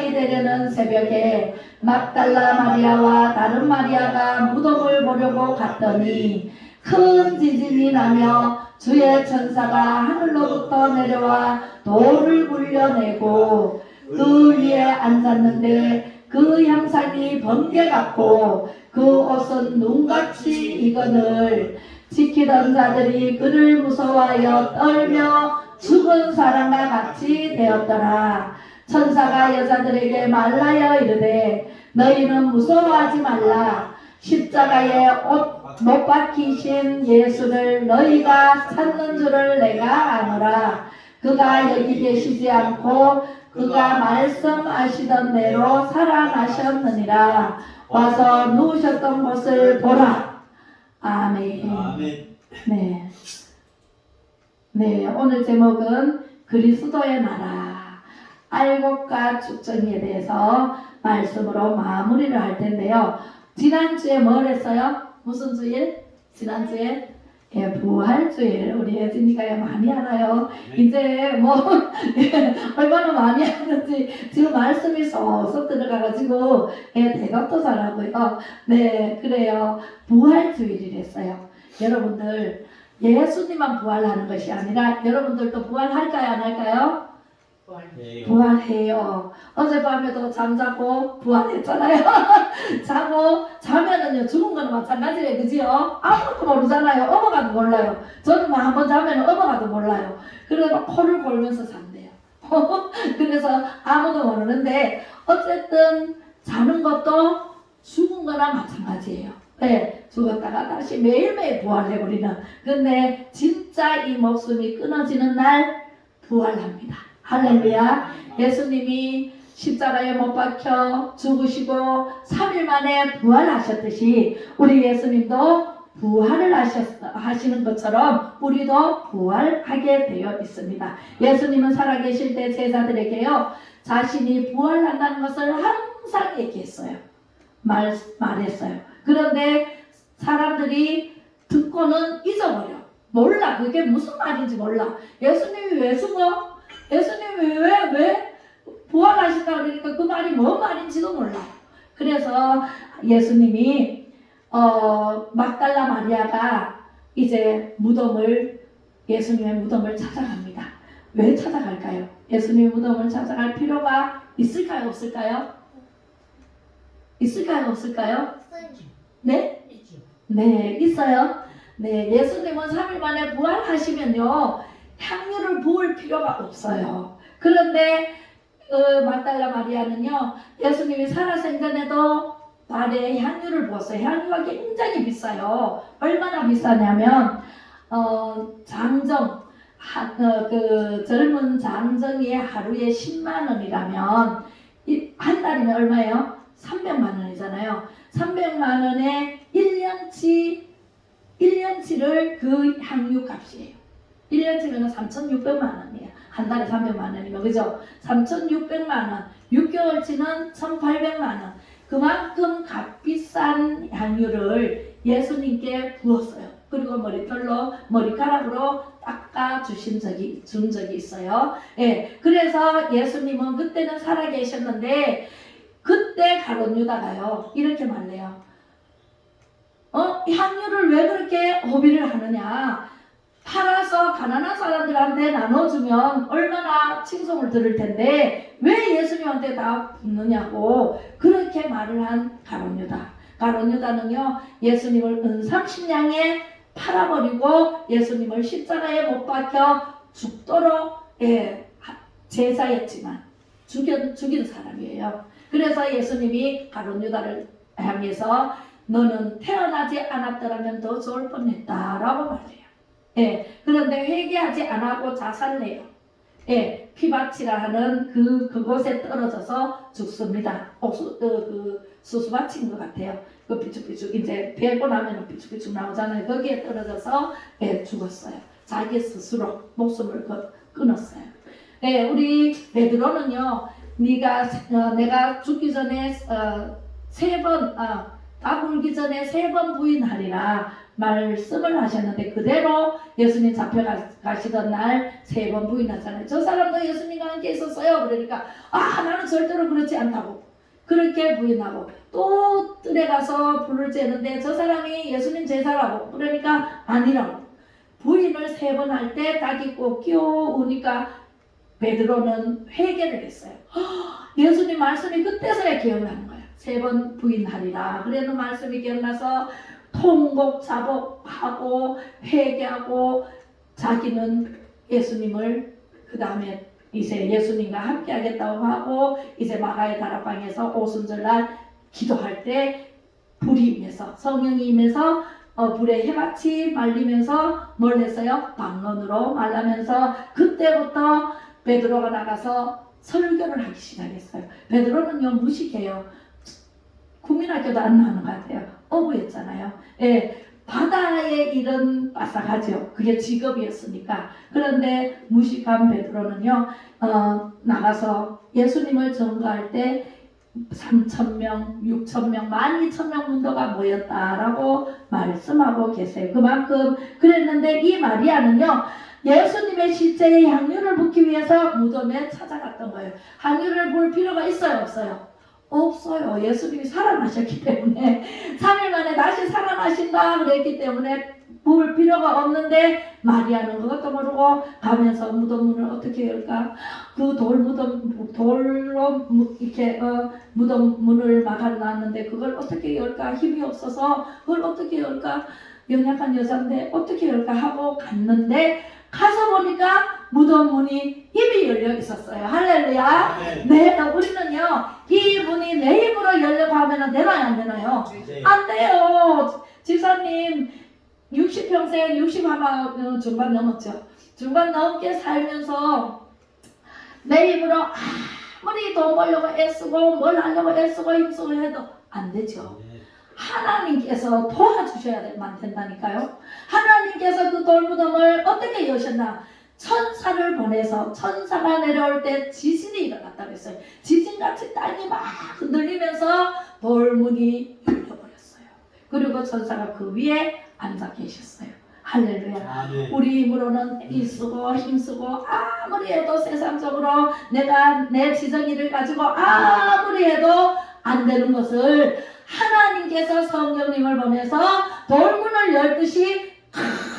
밤이 되려는 새벽에 막달라 마리아와 다른 마리아가 무덤을 보려고 갔더니 큰 지진이 나며 주의 천사가 하늘로부터 내려와 돌을 굴려내고 그 위에 앉았는데 그 형상이 번개 같고 그 옷은 눈같이 익은을 지키던 자들이 그를 무서워하여 떨며 죽은 사람과 같이 되었더라. 천사가 여자들에게 말하여 이르되 너희는 무서워하지 말라. 십자가에 옷 못 박히신 예수를 너희가 찾는 줄을 내가 아노라. 그가 여기 계시지 않고 그가 말씀하시던 대로 살아나셨느니라. 와서 누우셨던 곳을 보라. 아멘. 네. 네, 오늘 제목은 그리스도의 나라, 알곡과 축전에 대해서 말씀으로 마무리를 할 텐데요. 지난주에 뭘 했어요? 무슨 주일? 지난주에 부활주일. 우리 혜진이가 많이 알아요. 이제 뭐 얼마나 많이 하는지 지금 말씀이 쏙쏙 들어가가지고 대답도 잘하고요. 네, 그래요. 부활주일이랬어요. 여러분들 예수님만 부활하는 것이 아니라 여러분들도 부활할까요? 안 할까요? 부활해요. 어젯밤에도 잠자고 부활했잖아요. 자면은요 죽은 거는 마찬가지예요. 그지요? 아무것도 모르잖아요. 엄마가도 몰라요. 저는 막 한번 자면 엄마가도 몰라요. 그래서 막 코를 골면서 잔대요. 그래서 아무도 모르는데 어쨌든 자는 것도 죽은 거나 마찬가지예요. 네, 죽었다가 다시 매일매일 부활해버리는. 근데 진짜 이 목숨이 끊어지는 날 부활합니다. 할렐루야. 예수님이 십자가에 못 박혀 죽으시고 3일 만에 부활하셨듯이 우리 예수님도 부활을 하시는 것처럼 우리도 부활하게 되어 있습니다. 예수님은 살아계실 때 제자들에게요 자신이 부활한다는 것을 항상 얘기했어요. 말했어요. 그런데 사람들이 듣고는 잊어버려. 몰라. 그게 무슨 말인지 몰라. 예수님이 왜 죽어? 예수님이 왜 부활하신다 그러니까 그 말이 뭔 말인지도 몰라. 그래서 예수님이 막달라 마리아가 이제 예수님의 무덤을 찾아갑니다. 왜 찾아갈까요? 예수님의 무덤을 찾아갈 필요가 있을까요? 없을까요? 있을까요? 없을까요? 네? 네, 있어요. 네, 예수님은 3일 만에 부활하시면요 향유를 부을 필요가 없어요. 그런데 막달라 마리아는요 예수님이 살아생전에도 발에 향유를 부었어요. 향유가 굉장히 비싸요. 얼마나 비싸냐면 그 젊은 장정이 하루에 10만 원이라면 한 달이면 얼마예요? 300만 원이잖아요. 300만 원에 1년치를 그 향유 값이에요. 1년치면 3,600만 원이에요. 한 달에 300만 원이면 그죠? 3,600만 원. 6개월치는 1,800만 원. 그만큼 값비싼 향유를 예수님께 부었어요. 그리고 머리카락으로 닦아 준 적이 있어요. 예, 그래서 예수님은 그때는 살아계셨는데 그때 가룟 유다가요 이렇게 말해요. 향유를 왜 그렇게 허비를 하느냐? 팔아서 가난한 사람들한테 나눠주면 얼마나 칭송을 들을 텐데 왜 예수님한테 다 붓느냐고 그렇게 말을 한 가룟 유다. 가룟 유다는요 예수님을 은삼십냥에 팔아버리고 예수님을 십자가에 못 박혀 죽도록 제사였지만 죽인 사람이에요. 그래서 예수님이 가룟 유다를 향해서 너는 태어나지 않았더라면 더 좋을 뻔했다라고 말해요. 그런데 회개하지 않고 자살해요. 피밭이라 하는 그곳에 떨어져서 죽습니다. 수수밭인 것 같아요. 그 비축비축 이제 베고 나면 비축비축 나오잖아요. 거기에 떨어져서 죽었어요. 자기 스스로 목숨을 끊었어요. 우리 베드로는요, 내가 죽기 전에 닭 울기 전에 3번 부인하리라 말씀을 하셨는데 그대로 예수님 잡혀가시던 날 3번 부인하잖아요. 저 사람도 예수님과 함께 있었어요. 그러니까 나는 절대로 그렇지 않다고 그렇게 부인하고 또 뜰에 가서 불을 쬐는데 저 사람이 예수님 제자라고 그러니까 아니라고 부인을 3번 할 때 닭이 꼭 끼어오니까 베드로는 회개를 했어요. 예수님 말씀이 그때서야 기억나는 거예요. 3번 부인하리라. 그래도 말씀이 기억나서 통곡자복하고 회개하고 자기는 예수님을 그 다음에 이제 예수님과 함께 하겠다고 하고 이제 마가의 다락방에서 오순절날 기도할 때 불이 임해서 성령이 임해서 불에 해같이 말리면서 뭘 했어요? 방언으로 말하면서 그때부터 베드로가 나가서 설교를 하기 시작했어요. 베드로는요 무식해요. 국민학교도 안 나오는 것 같아요. 어부였잖아요. 예, 바다의 일은 빠삭하죠. 그게 직업이었으니까. 그런데 무식한 베드로는요 나가서 예수님을 전도할 때 3,000명, 6,000명, 12,000명 문도가 모였다라고 말씀하고 계세요. 그만큼 그랬는데 이 마리아는요 예수님의 실제의 향유를 붓기 위해서 무덤에 찾아갔던 거예요. 향유를 볼 필요가 있어요, 없어요? 없어요. 예수님이 살아나셨기 때문에 3일 만에 다시 살아나신다 그랬기 때문에 볼 필요가 없는데 마리아는 그것도 모르고 가면서 무덤 문을 어떻게 열까? 그 돌로 이렇게 무덤 문을 막아놨는데 그걸 어떻게 열까? 힘이 없어서 그걸 어떻게 열까? 연약한 여자인데 어떻게 열까 하고 갔는데 가서 보니까 무덤 문이 이미 열려 있었어요. 할렐루야. 네, 우리는요 이 문이 내 힘으로 열려고 하면 되나요 안 되나요? 안 돼요. 집사님 60평생 60 아마 중반 넘었죠. 중반 넘게 살면서 내 힘으로 아무리 돈 벌려고 애쓰고 뭘 하려고 애쓰고 힘쓰고 해도 안 되죠. 하나님께서 도와주셔야 된다니까요. 하나님께서 그 돌무덤을 어떻게 여셨나? 천사를 보내서 천사가 내려올 때 지진이 일어났다고 했어요. 지진같이 땅이 막 흔들리면서 돌문이 열려버렸어요. 그리고 천사가 그 위에 앉아 계셨어요. 할렐루야. 우리 힘으로는 일쓰고 힘쓰고 아무리 해도 세상적으로 내가 내 지정의를 가지고 아무리 해도 안 되는 것을 하나님께서 성령님을 보내서 돌문을 열듯이 큰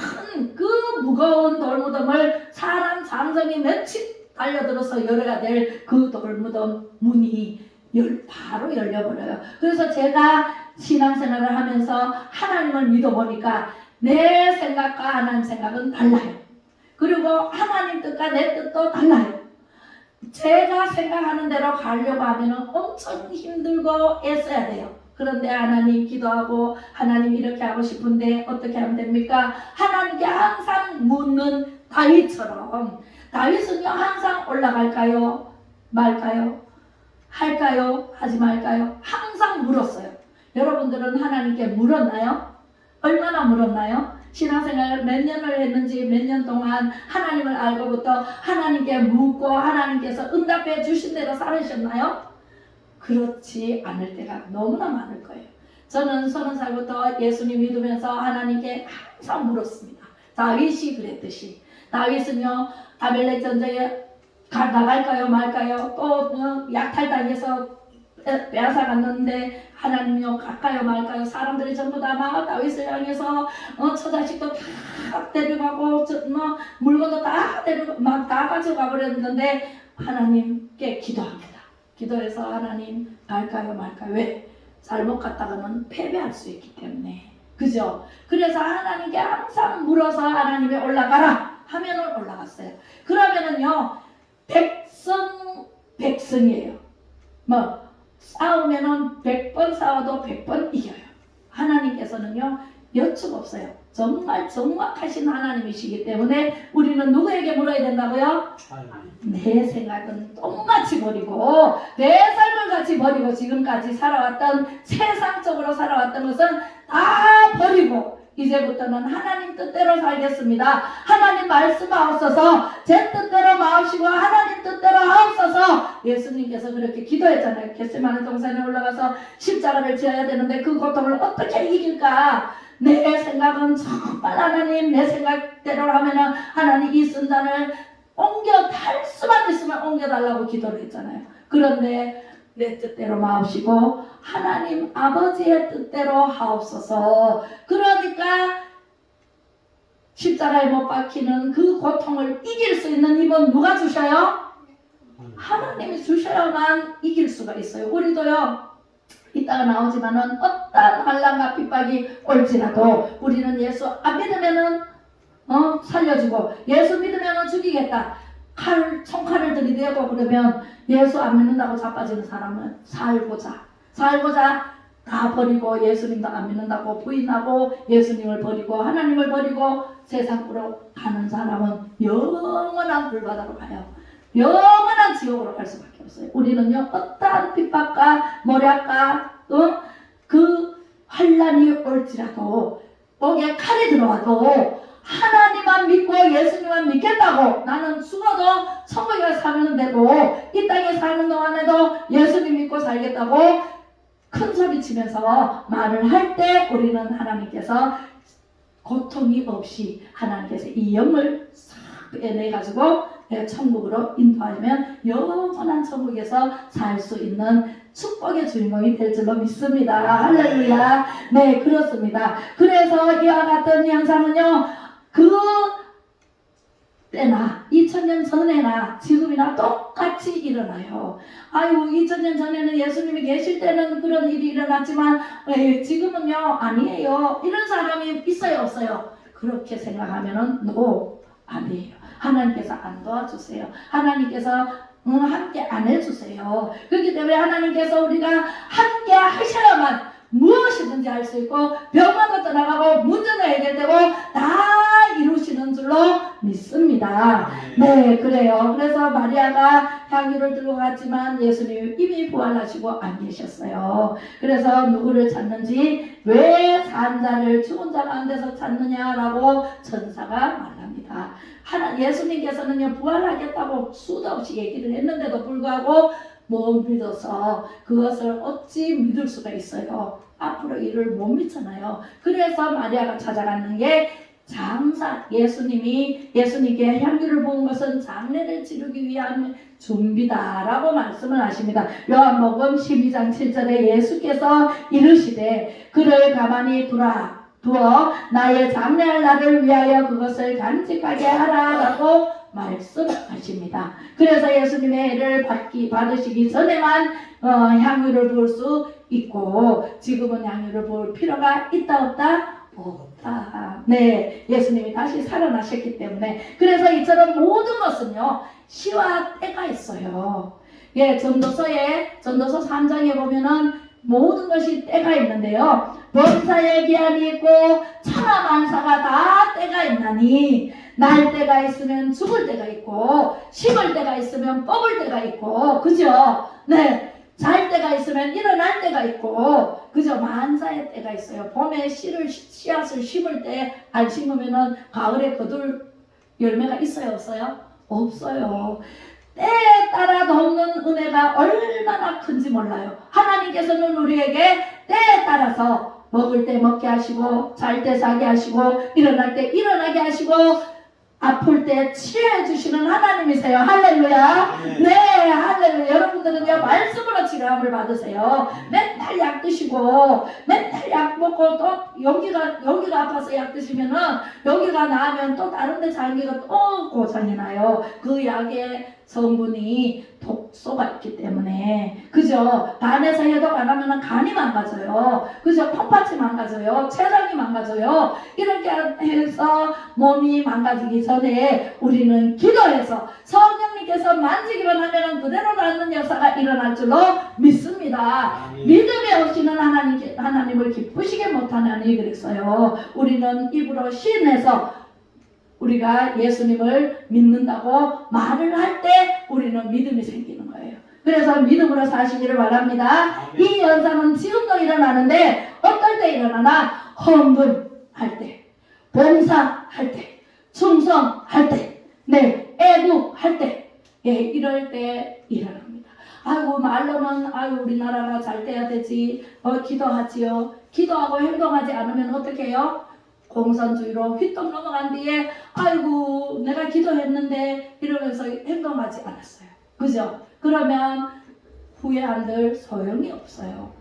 그 무거운 돌무덤을 사람 장정이 며칠 달려들어서 열어야 될 그 돌무덤 문이 바로 열려버려요. 그래서 제가 신앙생활을 하면서 하나님을 믿어보니까 내 생각과 하나님 생각은 달라요. 그리고 하나님 뜻과 내 뜻도 달라요. 제가 생각하는 대로 가려고 하면 엄청 힘들고 애써야 돼요. 그런데 하나님 기도하고 하나님 이렇게 하고 싶은데 어떻게 하면 됩니까? 하나님께 항상 묻는 다윗처럼 다윗은요 항상 올라갈까요? 말까요? 할까요? 하지 말까요? 항상 물었어요. 여러분들은 하나님께 물었나요? 얼마나 물었나요? 신앙생활 몇 년을 했는지 몇 년 동안 하나님을 알고부터 하나님께 묻고 하나님께서 응답해 주신 대로 살으셨나요? 그렇지 않을 때가 너무나 많을 거예요. 저는 30살부터 예수님 믿으면서 하나님께 항상 물었습니다. 다윗이 그랬듯이 다윗은요 아벨렉 전쟁에 나갈까요 말까요? 또 약탈당해서 빼앗아갔는데 하나님요 갈까요 말까요? 사람들이 전부 다 막 다윗을 향해서 처자식도 다 데려가고 물건도 다 데려가 막 다 가져가 버렸는데 하나님께 기도합니다. 기도해서 하나님 갈까요 말까요? 왜? 잘못 갔다가는 패배할 수 있기 때문에 그죠? 그래서 하나님께 항상 물어서 하나님에 올라가라 하면은 올라갔어요. 그러면은요 백성이에요. 싸우면은 100번 싸워도 100번 이겨요. 하나님께서는요 여측 없어요. 정말 정확하신 하나님이시기 때문에 우리는 누구에게 물어야 된다고요? 내 생각은 똥같이 버리고 내 삶을 같이 버리고 지금까지 살아왔던 세상적으로 살아왔던 것은 다 버리고 이제부터는 하나님 뜻대로 살겠습니다. 하나님 말씀하옵소서. 제 뜻대로 마옵시고 하나님 뜻대로 하옵소서. 예수님께서 그렇게 기도했잖아요. 겟세마네 동산에 올라가서 십자가를 지어야 되는데 그 고통을 어떻게 이길까? 내 생각은 정말 하나님, 내 생각대로 하면은 하나님 이 순간을 옮겨달 수만 있으면 옮겨달라고 기도를 했잖아요. 그런데 내 뜻대로 마옵시고 하나님 아버지의 뜻대로 하옵소서. 그러니까 십자가에 못 박히는 그 고통을 이길 수 있는 힘은 누가 주셔요? 하나님이 주셔야만 이길 수가 있어요. 우리도요, 이따가 나오지만은 어떤 환난과 핍박이 올지라도 우리는 예수 안 믿으면은 살려주고, 예수 믿으면은 죽이겠다, 총칼을 들이대고 그러면 예수 안 믿는다고 자빠지는 사람은 살고자 다 버리고 예수님도 안 믿는다고 부인하고 예수님을 버리고 하나님을 버리고 세상으로 가는 사람은 영원한 불바다로 가요. 영원한 지옥으로 갈 수밖에 없어요. 우리는요, 어떠한 핍박과 모략과 그 환난이 올지라도, 목에 칼이 들어와도 하나님만 믿고 예수님만 믿겠다고, 나는 죽어도 천국에 사는 되고 이 땅에 사는 동안에도 예수님 믿고 살겠다고 큰 소리 치면서 말을 할 때 우리는 하나님께서 고통이 없이 하나님께서 이 영을 싹 빼내가지고 천국으로 인도하면 영원한 천국에서 살 수 있는 축복의 주인공이 될 줄로 믿습니다. 할렐루야. 네, 그렇습니다. 그래서 이와 같은 현상은요, 그 때나 2000년 전에나 지금이나 똑같이 일어나요. 아유, 2000년 전에는 예수님이 계실 때는 그런 일이 일어났지만 지금은요 아니에요. 이런 사람이 있어요, 없어요? 그렇게 생각하면은 아니에요. 하나님께서 안 도와주세요. 하나님께서 함께 안 해주세요. 그렇기 때문에 하나님께서 우리가 함께 하셔야만 무엇이든지 할 수 있고, 병마도 떠나가고 문제도 해결되고 다 이루시는 줄로 믿습니다. 네, 그래요. 그래서 마리아가 향유를 들고 갔지만 예수님이 이미 부활하시고 안 계셨어요. 그래서 누구를 찾는지, 왜 산 자를 죽은 자 가운데서 찾느냐라고 천사가 말합니다. 예수님께서는요, 부활하겠다고 수도 없이 얘기를 했는데도 불구하고 못 믿어서 그것을 어찌 믿을 수가 있어요. 앞으로 이를 못 믿잖아요. 그래서 마리아가 찾아가는 게 예수님께 향기를 부은 것은 장례를 치르기 위한 준비다라고 말씀을 하십니다. 요한복음 12장 7절에 예수께서 이르시되 그를 가만히 두어 나의 장례할 날을 위하여 그것을 간직하게 하라라고 말씀하십니다. 그래서 예수님의 애를 받으시기 전에만 향유를 부을 수 있고, 지금은 향유를 부을 필요가 있다 없다? 없다. 네, 예수님이 다시 살아나셨기 때문에. 그래서 이처럼 모든 것은요, 시와 때가 있어요. 예, 전도서 3장에 보면은 모든 것이 때가 있는데요, 범사의 기한이 있고 천하만사가 다 때가 있나니, 날 때가 있으면 죽을 때가 있고, 심을 때가 있으면 뽑을 때가 있고, 그죠? 네, 잘 때가 있으면 일어날 때가 있고, 그죠? 만사의 때가 있어요. 봄에 씨앗을 심을 때 안 심으면은 가을에 거둘 열매가 있어요, 없어요? 없어요. 때에 따라 돕는 은혜가 얼마나 큰지 몰라요. 하나님께서는 우리에게 때에 따라서 먹을 때 먹게 하시고, 잘 때 자게 하시고, 일어날 때 일어나게 하시고, 아플 때 치료해 주시는 하나님이세요. 할렐루야. 네, 할렐루야. 여러분들은요, 말씀으로 치료함을 받으세요. 맨날 약 드시고, 맨날 약 먹고, 또 여기가 아파서 약 드시면은, 여기가 나으면 또 다른 데 장기가 또 고장이 나요. 그 약의 성분이 독소가 있기 때문에, 그죠? 간에서 해독 안 하면 간이 망가져요. 그죠? 콩팥이 망가져요. 췌장이 망가져요. 이렇게 해서 몸이 망가지기 전에 우리는 기도해서 성령님께서 만지기만 하면 그대로 낫는 역사가 일어날 줄로 믿습니다. 믿음이 없이는 하나님을 기쁘시게 못하느니 그랬어요. 우리는 입으로 시인해서 우리가 예수님을 믿는다고 말을 할 때 우리는 믿음이 생기는 거예요. 그래서 믿음으로 사시기를 바랍니다. 이 현상은 지금도 일어나는데 어떨 때 일어나나? 헌금할 때. 봉사할 때, 충성할 때, 네, 애국할 때, 예, 이럴 때 일어납니다. 아이고 말로는 아유 우리나라가 잘 돼야 되지, 기도하지요. 기도하고 행동하지 않으면 어떻게 해요? 공산주의로 휘떡 넘어간 뒤에 아이고 내가 기도했는데 이러면서 행동하지 않았어요. 그죠? 그러면 후회한들 소용이 없어요.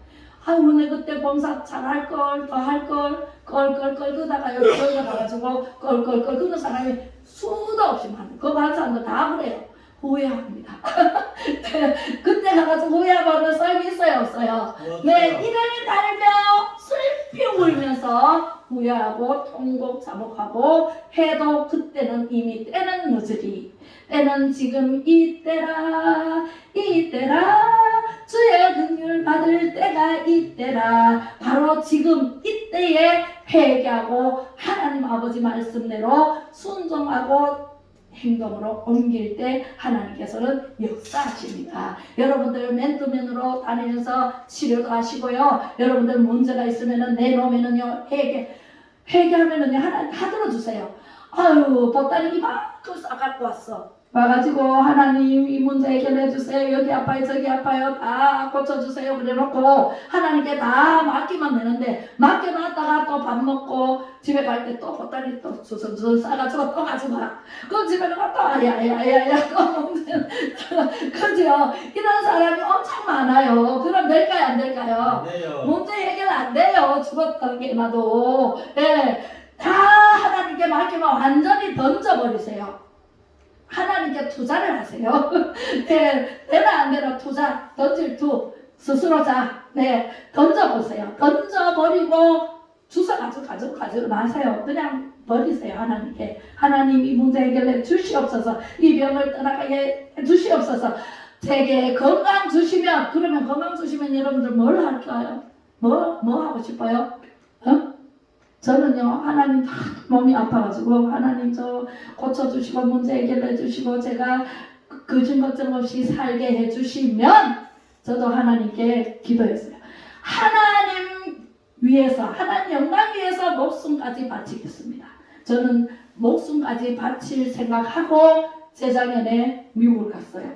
아이고 내가 그때 봉사 잘할걸, 더 할걸, 껄껄껄 끄다가 여기 가가지고 껄껄껄 끄는 사람이 수도 없이 많아요. 그 많은 사람들 다 그래요. 후회합니다. 그때 가가지고 후회하면 썰이 있어요, 없어요? 네, 이를 달며 슬피 울면서 후회하고 통곡 자복하고 해도 그때는 이미 때는 늦으리. 때는 지금 이때라, 이때라. 주의 긍휼 받을 때가 이때라. 바로 지금 이때에 회개하고 하나님 아버지 말씀대로 순종하고 행동으로 옮길 때 하나님께서는 역사하십니다. 여러분들 맨투맨으로 다니면서 치료도 하시고요. 여러분들 문제가 있으면은 내놓으면은요 회개하면은요 하나님 다 들어주세요. 아유 보따리 이만큼 싸갖고 왔어. 와가지고 하나님 이 문제 해결해 주세요. 여기 아파요 저기 아파요 다 고쳐주세요. 그래놓고 하나님께 다 맡기면 되는데 맡겨놨다가 또 밥 먹고 집에 갈 때 또 보따리 또 주섬주섬 싸가지고 또 가지고 와. 그럼 집에 가면 또 야야야야 또 먹는 그죠? 이런 사람이 엄청 많아요. 그럼 될까요 안 될까요? 문제 해결 안 돼요. 죽었던 게 나도. 예, 다 하나님께 맡기면 완전히 던져버리세요. 하나님께 투자를 하세요. 네, 되나 안 되나 투자, 던질 투, 스스로 자, 네, 던져보세요. 던져버리고 가지고 마세요. 그냥 버리세요. 하나님께. 하나님 이 문제 해결해 주시옵소서. 이 병을 떠나가게 해 주시옵소서. 제게 건강 주시면, 그러면 건강 주시면 여러분들 뭘 할까요? 뭐 하고 싶어요? 저는요 하나님 다 몸이 아파가지고 하나님 저 고쳐주시고 문제 해결해 주시고 제가 그중 걱정 없이 살게 해주시면 저도 하나님께 기도했어요. 하나님 위해서 하나님 영광 위해서 목숨까지 바치겠습니다. 저는 목숨까지 바칠 생각하고 재작년에 미국을 갔어요.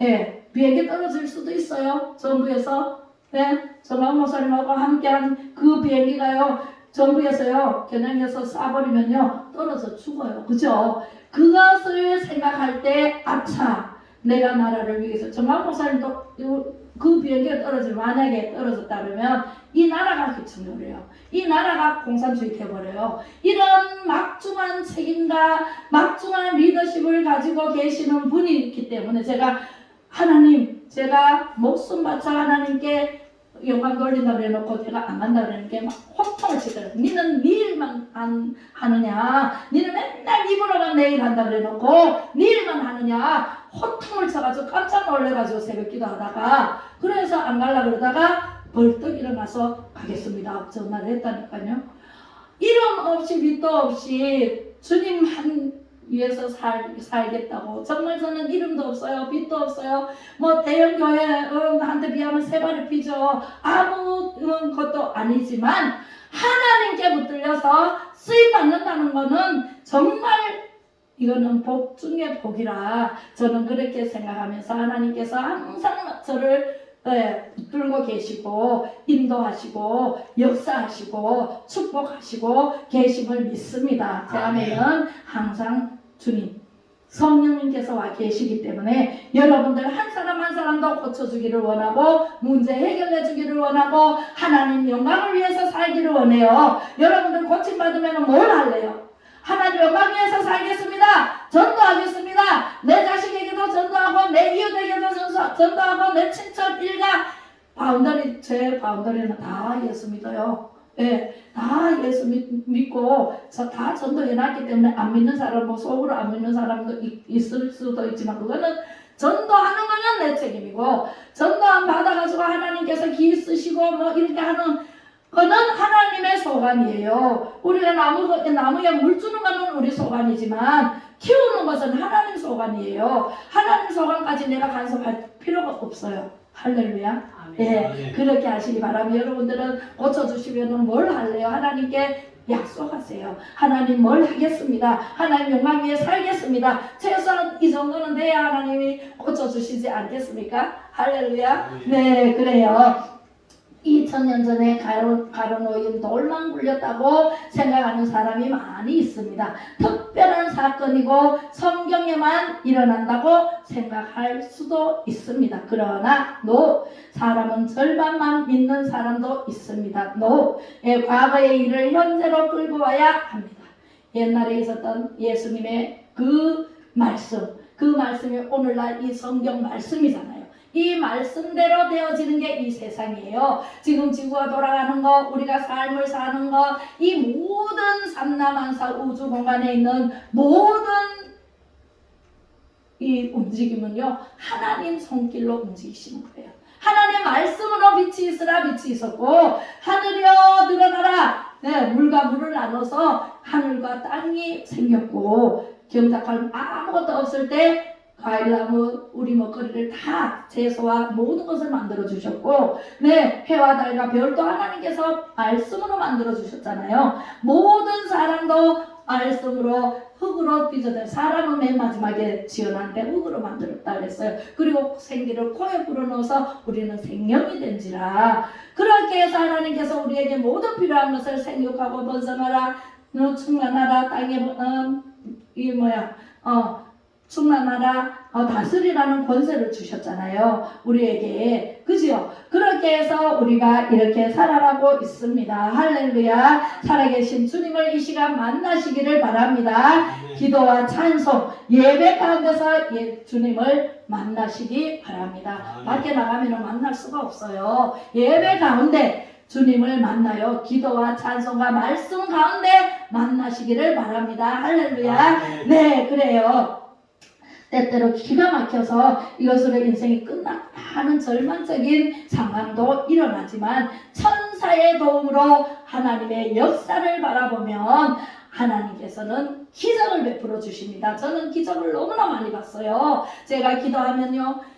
예, 비행기 떨어질 수도 있어요. 정부에서. 네, 정광 목사님하고 함께한 그 비행기가요 정부에서요 겨냥해서 쏴버리면요 떨어져 죽어요. 그죠? 그것을 생각할 때 아차 내가 나라를 위해서 정말 목사님도 그 비행기가 만약에 떨어졌다 그러면 이 나라가 기천요래요. 이 나라가 공산주의 돼버려요. 이런 막중한 책임과 막중한 리더십을 가지고 계시는 분이 있기 때문에 제가 하나님 제가 목숨 바쳐 하나님께 영광 돌린다 그래놓고 제가 안 간다 그러니까 막 호통을 치더라고요. 니는 네 일만 안 하느냐, 니는 맨날 입으로만 내 일 한다 그래놓고 네 일만 하느냐 호통을 쳐가지고 깜짝 놀래가지고 새벽 기도하다가 그래서 안 가려고 그러다가 벌떡 일어나서 가겠습니다 전화를 했다니까요. 이름 없이 밑도 없이 주님 위해서 살겠다고. 정말 저는 이름도 없어요. 빛도 없어요. 뭐 대형 교회한테 비하면 세 발의 피죠. 아무 것도 아니지만 하나님께 붙들려서 쓰임받는다는 거는 정말 이거는 복 중에 복이라 저는 그렇게 생각하면서 하나님께서 항상 저를 붙들고 계시고 인도하시고 역사하시고 축복하시고 계심을 믿습니다. 제 안에는 항상 주님 성령님께서 와 계시기 때문에 여러분들 한 사람 한 사람도 고쳐주기를 원하고 문제 해결해주기를 원하고 하나님 영광을 위해서 살기를 원해요. 여러분들 고침받으면 뭘 할래요? 하나님 영광 위해서 살겠습니다. 전도하겠습니다. 내 자식에게도 전도하고 내 이웃에게도 전도하고 내 친척 일가 제 바운더리는 다 예수 믿어요. 예, 다 예수 믿고 저 다 전도해놨기 때문에 안 믿는 사람 뭐 속으로 안 믿는 사람도 있을 수도 있지만 그거는 전도하는 거는 내 책임이고 전도함 받아가지고 하나님께서 기 쓰시고 뭐 이렇게 하는 그는 하나님의 소관이에요. 우리가 나무에 물 주는 것은 우리 소관이지만 키우는 것은 하나님 소관이에요. 하나님 소관까지 내가 간섭할 필요가 없어요. 할렐루야. 아멘. 예, 그렇게 하시기 바랍니다. 여러분들은 고쳐주시면 뭘 할래요? 하나님께 약속하세요. 하나님 뭘 하겠습니다. 하나님 영광 위에 살겠습니다. 최소한 이 정도는 돼야 하나님이 고쳐주시지 않겠습니까? 할렐루야. 네, 그래요. 2000년 전에 가로놓인 돌만 굴렸다고 생각하는 사람이 많이 있습니다. 특별한 사건이고 성경에만 일어난다고 생각할 수도 있습니다. 그러나 사람은 절반만 믿는 사람도 있습니다. 과거의 일을 현재로 끌고 와야 합니다. 옛날에 있었던 예수님의 그 말씀이 오늘날 이 성경 말씀이잖아요. 이 말씀대로 되어지는 게 이 세상이에요. 지금 지구가 돌아가는 거, 우리가 삶을 사는 거, 이 모든 삼라만사 우주 공간에 있는 모든 이 움직임은요, 하나님 손길로 움직이시는 거예요. 하나님 말씀으로 빛이 있으라 빛이 있었고, 하늘이여 드러나라. 네, 물과 물을 나눠서 하늘과 땅이 생겼고, 경작할 아무것도 없을 때 과일나무, 우리 먹거리를 다 채소와 모든 것을 만들어 주셨고, 네, 해와 달과 별도 하나님께서 말씀으로 만들어 주셨잖아요. 모든 사람도 말씀으로 흙으로 빚어낸 사람은 맨 마지막에 지어놨는데 흙으로 만들었다 그랬어요. 그리고 생기를 코에 불어넣어서 우리는 생명이 된지라. 그렇게 해서 하나님께서 우리에게 모든 필요한 것을 생육하고 번성하라, 충만하라, 땅에 충만하라, 다스리라는 권세를 주셨잖아요. 우리에게. 그죠? 그렇게 해서 우리가 이렇게 살아가고 있습니다. 할렐루야. 살아계신 주님을 이 시간 만나시기를 바랍니다. 기도와 찬송, 예배 가운데서 주님을 만나시기 바랍니다. 밖에 나가면 만날 수가 없어요. 예배 가운데 주님을 만나요. 기도와 찬송과 말씀 가운데 만나시기를 바랍니다. 할렐루야. 네, 그래요. 때때로 기가 막혀서 이것으로 인생이 끝났다 하는 절망적인 상황도 일어나지만 천사의 도움으로 하나님의 역사를 바라보면 하나님께서는 기적을 베풀어 주십니다. 저는 기적을 너무나 많이 봤어요. 제가 기도하면요,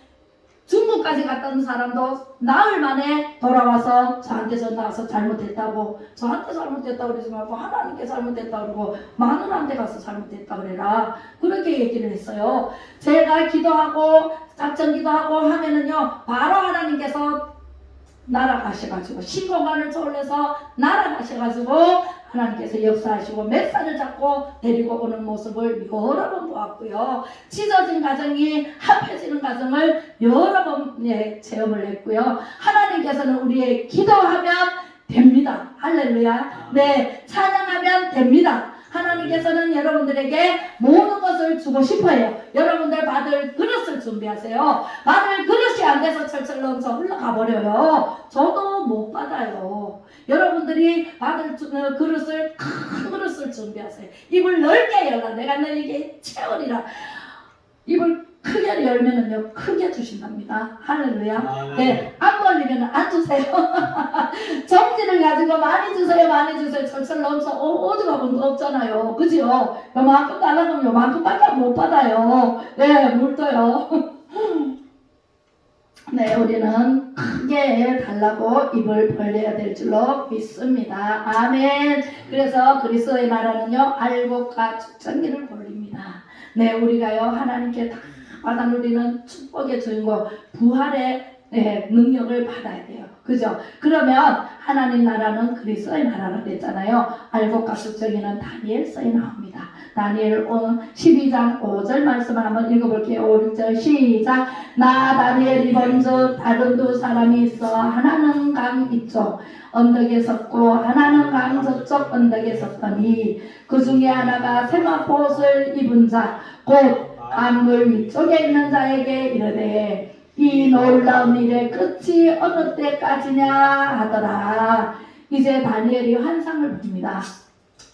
중국까지 갔던 사람도 나흘 만에 돌아와서 저한테 전화와서 잘못했다고, 저한테 잘못했다고 그러지 말고 하나님께 잘못했다고 그러고 마누라한테 가서 잘못했다고 그래라, 그렇게 얘기를 했어요. 제가 기도하고 작전 기도하고 하면은요, 바로 하나님께서 날아가셔가지고 신공간을 초월해서 날아가셔가지고 하나님께서 역사하시고 멱살을 잡고 데리고 오는 모습을 여러 번 보았고요. 찢어진 가정이 합해지는 가정을 여러 번 체험을 했고요. 하나님께서는 우리의 기도하면 됩니다. 할렐루야. 네, 찬양하면 됩니다. 하나님께서는 여러분들에게 모든 것을 주고 싶어요. 여러분들 받을 그릇을 준비하세요. 받을 그릇이 안 돼서 철철 넘쳐 흘러가 버려요. 저도 못 받아요. 여러분들이 받을 그릇을, 큰 그릇을 준비하세요. 입을 넓게 열라. 내가 너에게 채우리라. 입을 크게 열면은요, 크게 주신답니다. 할렐루야. 네, 안 벌리면 안 주세요. 정지를 가지고 많이 주세요, 많이 주세요. 철철 넘쳐 오지가 없잖아요. 그죠? 요만큼 달라면 요만큼밖에 못 받아요. 네, 물도요. 네, 우리는 크게 달라고 입을 벌려야 될 줄로 믿습니다. 아멘. 그래서 그리스도의 나라는요, 알곡과 축전기를 벌립니다. 네, 우리가요, 하나님께 다 받아 누리는 축복의 주인공, 부활의 능력을 받아야 돼요. 그죠? 그러면 하나님 나라는 그리스도의 나라가 됐잖아요. 알곡과 축전기는 다니엘서에 나옵니다. 다니엘 12장 5절 말씀을 한번 읽어볼게요. 5, 6절 시작. 나 다니엘이 본즉 다른 두 사람이 있어 하나는 강 이쪽 언덕에 섰고 하나는 강 저쪽 언덕에 섰더니 그 중에 하나가 세마포 옷을 입은 자 곧 강물 위쪽에 있는 자에게 이르되 이 놀라운 일의 끝이 어느 때까지냐 하더라. 이제 다니엘이 환상을 봅니다.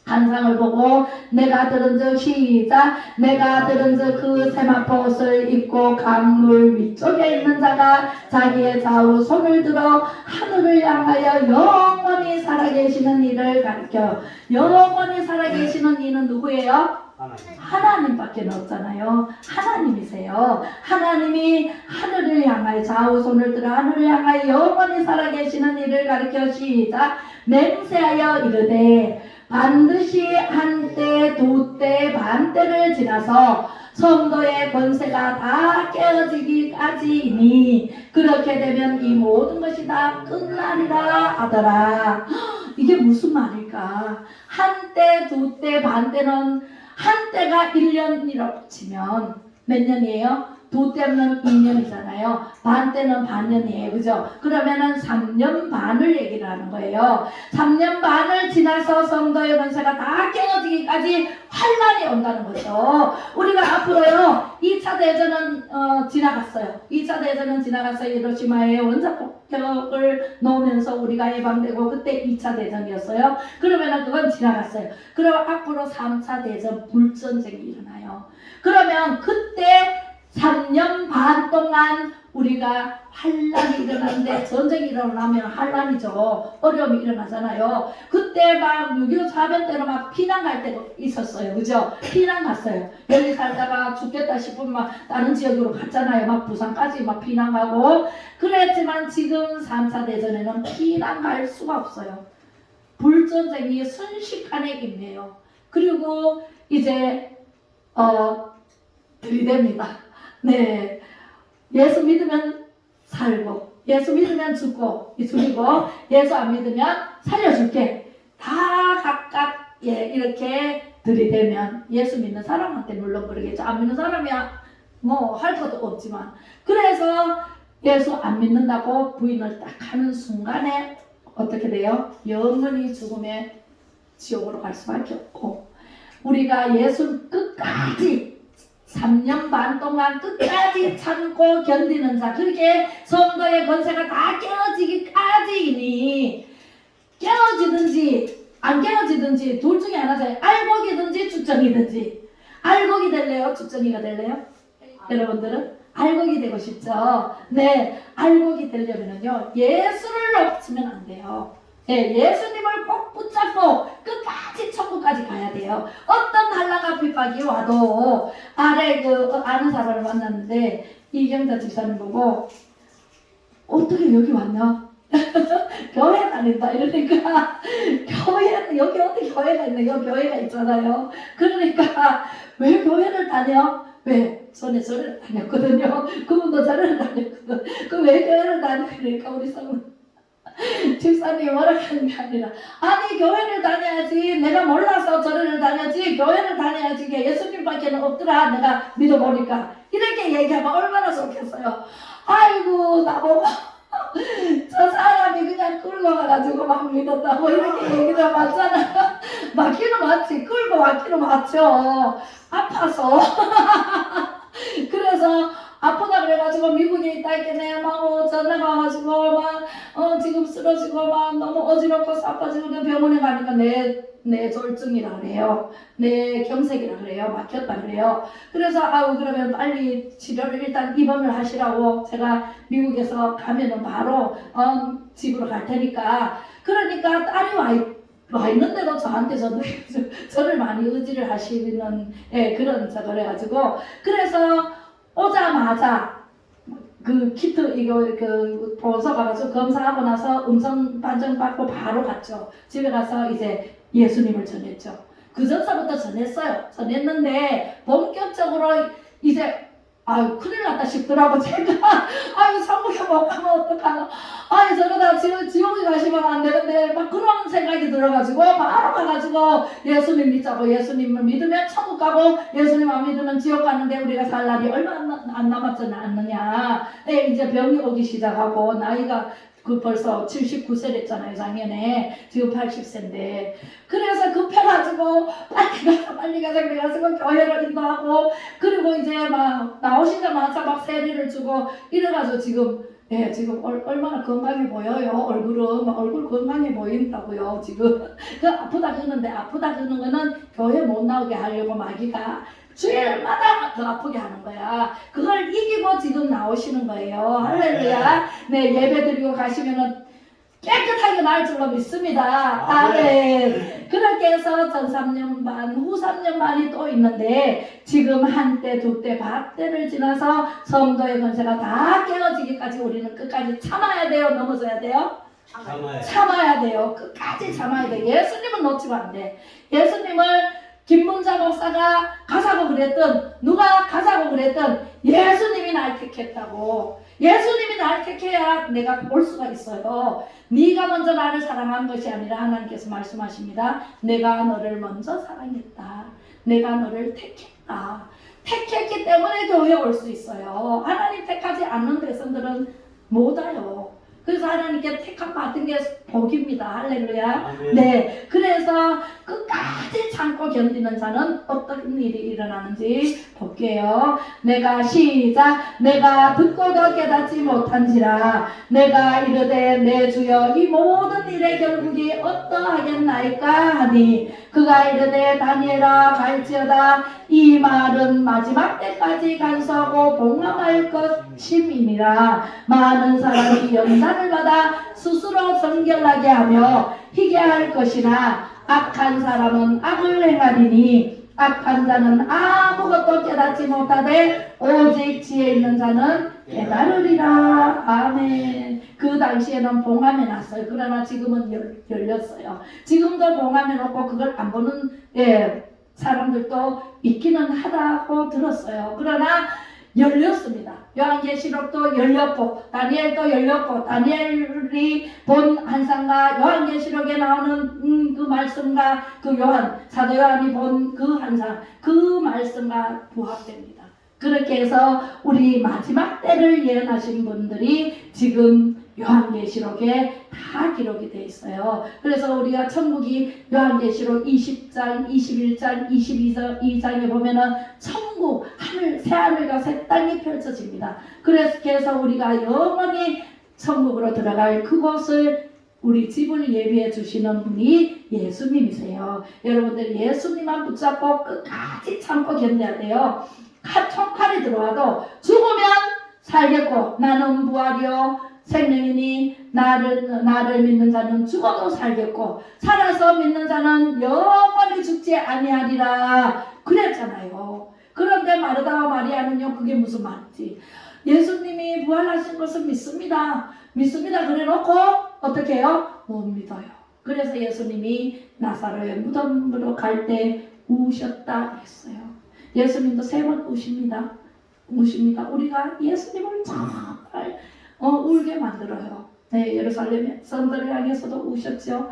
환상을 보고 내가 들은즉 시작. 내가 들은즉 그 세마포 옷을 입고 강물 위쪽에 있는 자가 자기의 좌우로 손을 들어 하늘을 향하여 영원히 살아계시는 이를 가리켜. 영원히 살아계시는 이는 누구예요? 하나님밖에 없잖아요. 하나님이세요. 하나님이 하늘을 향하여 좌우손을 들어 하늘을 향하여 영원히 살아계시는 이를 가리켜 시작. 맹세하여 이르되 반드시 한때 두때 반때를 지나서 성도의 권세가 다 깨어지기까지이니 그렇게 되면 이 모든 것이 다 끝나리라 하더라. 이게 무슨 말일까? 한때 두때 반때는 한때가 1년이라고 치면 몇 년이에요? 두 때는 2년이잖아요. 반 때는 반년이에요. 그죠? 그러면은 3년 반을 얘기를 하는 거예요. 3년 반을 지나서 성도의 권세가 다 깨어지기까지 환란이 온다는 거죠. 우리가 앞으로요, 2차 대전은 지나갔어요. 2차 대전은 지나갔어요. 히로시마에 원자 폭격을 놓으면서 우리가 예방되고 그때 2차 대전이었어요. 그러면은 그건 지나갔어요. 그럼 앞으로 3차 대전 불전쟁이 일어나요. 그러면 그때 3년 반 동안 우리가 환란이 일어나는데 전쟁이 일어나면 환란이죠. 어려움이 일어나잖아요. 그때 막 6.25 사변 때는 막 피난 갈 때도 있었어요. 그죠? 피난 갔어요. 여기 살다가 죽겠다 싶으면 막 다른 지역으로 갔잖아요. 막 부산까지 막 피난 가고 그랬지만 지금 3차 대전에는 피난 갈 수가 없어요. 불전쟁이 순식간에 임해요. 그리고 이제 들이댑니다. 네, 예수 믿으면 살고 예수 믿으면 죽고 그리고 예수 안 믿으면 살려줄게 다 각각 이렇게 들이대면 예수 믿는 사람한테 물론 그러겠죠. 안 믿는 사람이야 뭐 할 것도 없지만 그래서 예수 안 믿는다고 부인을 딱 하는 순간에 어떻게 돼요? 영원히 죽음의 지옥으로 갈 수밖에 없고 우리가 예수 끝까지 3년 반 동안 끝까지 참고 견디는 자 그렇게 성도의 권세가 다 깨어지기까지이니 깨어지든지 안 깨어지든지 둘 중에 하나세요. 알곡이든지 축정이든지. 알곡이 될래요? 축정이가 될래요? 여러분들은? 알곡이 되고 싶죠? 네, 알곡이 되려면요 예수를 놓치면 안 돼요. 네, 예수님을 꼭 붙잡고 끝까지 천국까지 가야 돼요. 어떤 한란과 핍박이 와도 아래 아는 사람을 만났는데 이경자 집사님 보고 어떻게 여기 왔냐? 교회 다닌다 이러니까 교회는 여기 어디 교회가 있네? 여기 교회가 있잖아요. 그러니까 왜 교회를 다녀? 왜? 전에 절을 다녔거든요. 그분도 절을 다녔거든. 그 왜 교회를 다녀? 그러니까 우리 성은 집사님이 뭐라 하는 게 아니라 아니 교회를 다녀야지 내가 몰라서 절을 다녀야지 교회를 다녀야지 예수님밖에 없더라 내가 믿어보니까 이렇게 얘기하면 얼마나 좋겠어요. 아이고 나보고 저 사람이 그냥 끌고 와가지고 막 믿었다고 이렇게 얘기를 맞잖아. 맞기는 맞지 끌고 왔기는 맞죠. 아파서 그래서 아프다 그래가지고 미국에 있다 했겠네. 막 전화가 와가지고 막 지금 쓰러지고 막 너무 어지럽고 아파지고 병원에 가니까 내 졸증이라 그래요. 내 경색이라 그래요. 막혔다 그래요. 그래서 그러면 빨리 치료를 일단 입원을 하시라고 제가 미국에서 가면은 바로 집으로 갈 테니까 그러니까 딸이 와 있는데도 저한테 저를 많이 의지를 하시는 그런 그래가지고 그래서 오자마자 그 키트 이거 그 보서 가가지고 검사하고 나서 음성 판정 받고 바로 갔죠. 집에 가서 이제 예수님을 전했죠. 그 전서부터 전했어요. 전했는데 본격적으로 이제 큰일 났다 싶더라고 제가. 천국에 못 가면 어떡하나. 저러다 지옥에 가시면 안 되는데 막 그런 생각이 들어가지고 바로 가가지고 예수님 믿자고 예수님을 믿으면 천국 가고 예수님 안 믿으면 지옥 가는데 우리가 살 날이 얼마 안 남았지 않느냐. 이제 병이 오기 시작하고 나이가 벌써 79세랬잖아요 작년에. 지금 80세인데 그래서 급해가지고 빨리 가자 그래가지고 교회를 인도하고 그리고 이제 막 나오시자마자 막 세례를 주고 이래가지고 지금 얼마나 건강해 보여요. 얼굴은 막 얼굴 건강해 보인다고요. 지금 아프다 그러는데 아프다 그러는 거는 교회 못 나오게 하려고 마귀가 주일마다 더 아프게 하는 거야. 그걸 이기고 지금 나오시는 거예요. 할렐루야. 네, 예배 드리고 가시면은 깨끗하게 날 줄로 믿습니다. 아멘. 그렇게 해서 전 3년 반, 후 3년 반이 또 있는데 지금 한때, 두때, 반때를 지나서 성도의 권세가 다 깨어지기까지 우리는 끝까지 참아야 돼요? 넘어져야 돼요? 참아야 돼요. 끝까지 참아야 돼. 예수님은 놓치면 안 돼. 예수님을 김문자 목사가 가자고 그랬던, 누가 가자고 그랬던, 예수님이 날 택했다고. 예수님이 날 택해야 내가 볼 수가 있어요. 네가 먼저 나를 사랑한 것이 아니라 하나님께서 말씀하십니다. 내가 너를 먼저 사랑했다. 내가 너를 택했다. 택했기 때문에 교회에 올 수 있어요. 하나님 택하지 않는 백성들은 못 와요. 그래서 하나님께 택함 받은 게 복입니다. 할렐루야. 아멘. 네. 그래서 끝까지 참고 견디는 자는 어떤 일이 일어나는지 볼게요. 내가 시작. 내가 듣고도 깨닫지 못한지라 내가 이르되 내 주여 이 모든 일의 결국이 어떠하겠나이까 하니 그가 이르되 다니엘아 갈지어다 이 말은 마지막 때까지 간수하고 봉함할 것임이니라. 많은 사람이 연단을 받아 스스로 정결하게 하며 희게 할 것이나 악한 사람은 악을 행하리니 악한 자는 아무것도 깨닫지 못하되 오직 지혜 있는 자는 깨달으리라. 아멘. 그 당시에는 봉함해 놨어요. 그러나 지금은 열렸어요. 지금도 봉함해 놓고 그걸 안 보는 사람들도 있기는 하다고 들었어요. 그러나 열렸습니다. 요한계시록도 열렸고 다니엘도 열렸고 다니엘이 본 환상과 요한계시록에 나오는 그 말씀과 그 사도 요한이 본 그 환상 그 말씀과 부합됩니다. 그렇게 해서 우리 마지막 때를 예언하신 분들이 지금 요한계시록에 다 기록이 되어 있어요. 그래서 우리가 천국이 요한계시록 20장, 21장, 22장에 보면은 천국, 하늘, 새하늘과 새 땅이 펼쳐집니다. 그래서 우리가 영원히 천국으로 들어갈 그곳을 우리 집을 예비해 주시는 분이 예수님이세요. 여러분들 예수님만 붙잡고 끝까지 참고 견뎌야 돼요. 총칼이 들어와도 죽으면 살겠고 나는 부활이요 생명이니 나를 믿는 자는 죽어도 살겠고 살아서 믿는 자는 영원히 죽지 아니하리라 그랬잖아요. 그런데 마르다와 마리아는요 그게 무슨 말이지? 예수님이 부활하신 것을 믿습니다. 그래놓고 어떻게 해요? 못 믿어요. 그래서 예수님이 나사로의 무덤으로 갈 때 우셨다 했어요. 예수님도 3번 우십니다. 우리가 예수님을 정말 울게 만들어요. 네, 예루살렘 성들을 향해서도 우셨죠.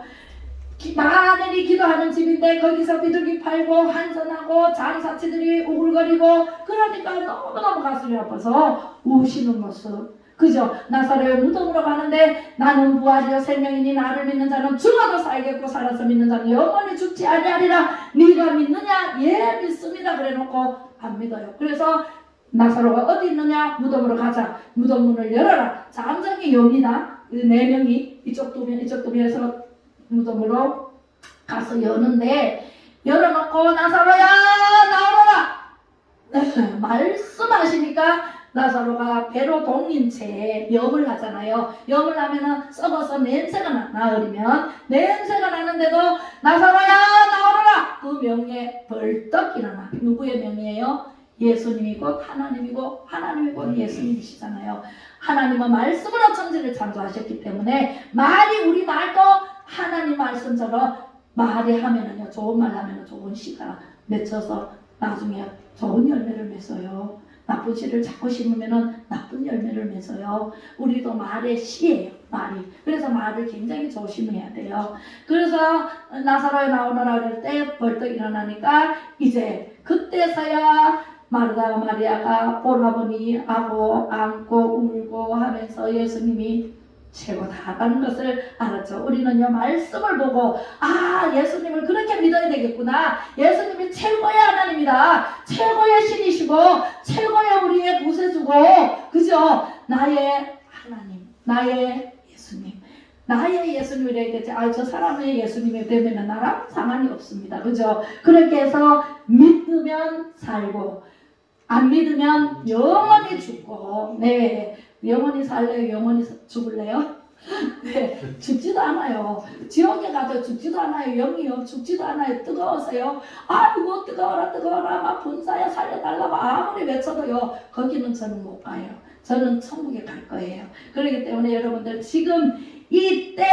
많이 기도하는 집인데 거기서 비둘기 팔고 한전하고 장사치들이 우글거리고 그러니까 너무너무 가슴이 아파서 우시는 모습. 그죠? 나사로의 무덤으로 가는데 나는 부활이요 생명이니 나를 믿는 자는 죽어도 살겠고 살아서 믿는 자는 영원히 죽지 아니하리라. 네가 믿느냐? 예 믿습니다. 그래놓고 안 믿어요. 그래서 나사로가 어디 있느냐? 무덤으로 가자. 무덤 문을 열어라. 잠정이 엽니다. 4명이 이쪽 두명 해서 무덤으로 가서 여는데 열어놓고 나사로야 나오너라 말씀하시니까 나사로가 배로 동인 채 염을 하잖아요. 염을 하면은 썩어서 냄새가 나으리면 냄새가 나는데도 나사로야 나오너라 그 명에 벌떡 일어나. 누구의 명이에요? 예수님이고 하나님이고 예수님이시잖아요. 하나님은 말씀으로 천지를 창조하셨기 때문에 우리 말도 하나님 말씀처럼 말이 하면은요 좋은 말 하면은 좋은 씨가 맺혀서 나중에 좋은 열매를 맺어요. 나쁜 씨를 자꾸 심으면은 나쁜 열매를 맺어요. 우리도 말의 씨예요. 말이. 그래서 말을 굉장히 조심해야 돼요. 그래서 나사로에 나오너라 그럴 때 벌떡 일어나니까 이제 그때서야 마르다와 마리아가 오라버니 하고 안고 울고 하면서 예수님이 최고다라는 것을 알았죠. 우리는요 말씀을 보고 예수님을 그렇게 믿어야 되겠구나. 예수님이 최고의 하나님이다. 최고의 신이시고 최고의 우리의 구세주고 그죠? 나의 하나님, 나의 예수님. 나의 예수님이래야 되지. 저 사람의 예수님이 되면 나랑 상관이 없습니다. 그죠? 그렇게 해서 믿으면 살고 안 믿으면 영원히 죽고. 네, 영원히 살래요? 영원히 죽을래요? 네, 죽지도 않아요. 지옥에 가도 죽지도 않아요. 영이요 죽지도 않아요. 뜨거워서요. 아이고 뜨거워라 뜨거워라 막 분사야 살려달라고 아무리 외쳐도요. 거기는 저는 못 가요. 저는 천국에 갈 거예요. 그렇기 때문에 여러분들 지금 이때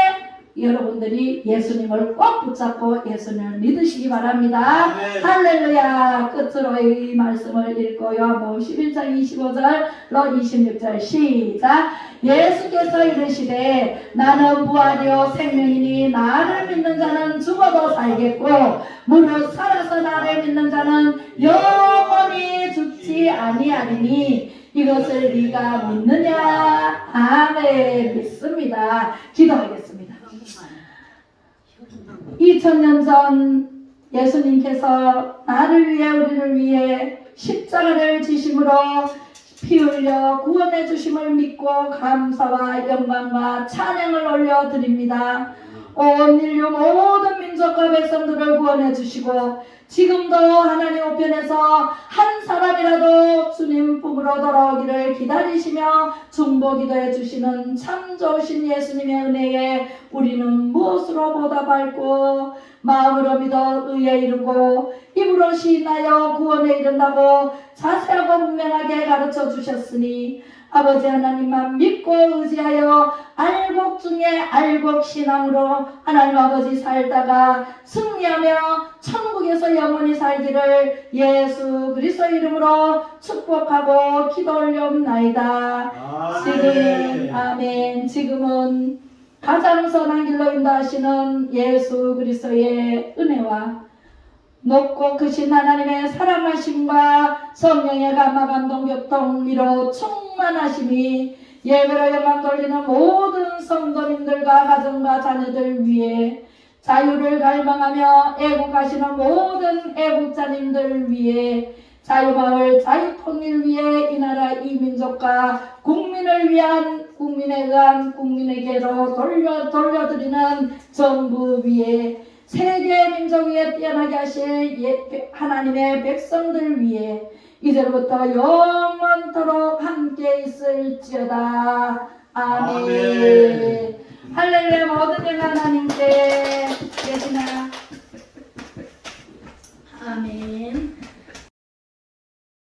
여러분들이 예수님을 꼭 붙잡고 예수님을 믿으시기 바랍니다. 네. 할렐루야. 끝으로 이 말씀을 읽고 요한복음 11장 25절로 26절 시작. 예수께서 이르시되 나는 부활이요 생명이니 나를 믿는 자는 죽어도 살겠고 무릇 살아서 나를 믿는 자는 영원히 죽지 아니하리니 이것을 네가 믿느냐? 아멘. 믿습니다. 기도하겠습니다. 2000년 전 예수님께서 나를 위해 우리를 위해 십자가를 지심으로 피 흘려 구원해 주심을 믿고 감사와 영광과 찬양을 올려드립니다. 온 인류 모든 민족과 백성들을 구원해 주시고 지금도 하나님 우편에서 한 사람이라도 주님 품으로 돌아오기를 기다리시며 중보기도해 주시는 참 좋으신 예수님의 은혜에 우리는 무엇으로 보답할고 마음으로 믿어 의에 이르고 입으로 시인하여 구원에 이른다고 자세하고 분명하게 가르쳐 주셨으니 아버지 하나님만 믿고 의지하여 알곡 중에 알곡 신앙으로 하나님 아버지 살다가 승리하며 천국에서 영원히 살기를 예수 그리스도 이름으로 축복하고 기도 올려옵나이다. 지금 아멘. 지금은 가장 선한 길로 인도하시는 예수 그리스도의 은혜와 높고 크신 하나님의 사랑하심과 성령의 감화 감동 교통미로 충만하심이 예배로 영광 돌리는 모든 성도님들과 가정과 자녀들 위해 자유를 갈망하며 애국하시는 모든 애국자님들 위해 자유마을 자유통일 위해 이 나라 이 민족과 국민을 위한 국민에 의한 국민에게로 돌려드리는 정부 위에 세계 민족 위에 뛰어나게 하실 하나님의 백성들 위해 이제부터 영원토록 함께 있을지어다. 아멘. 할렐루야. 모든 영광 하나님께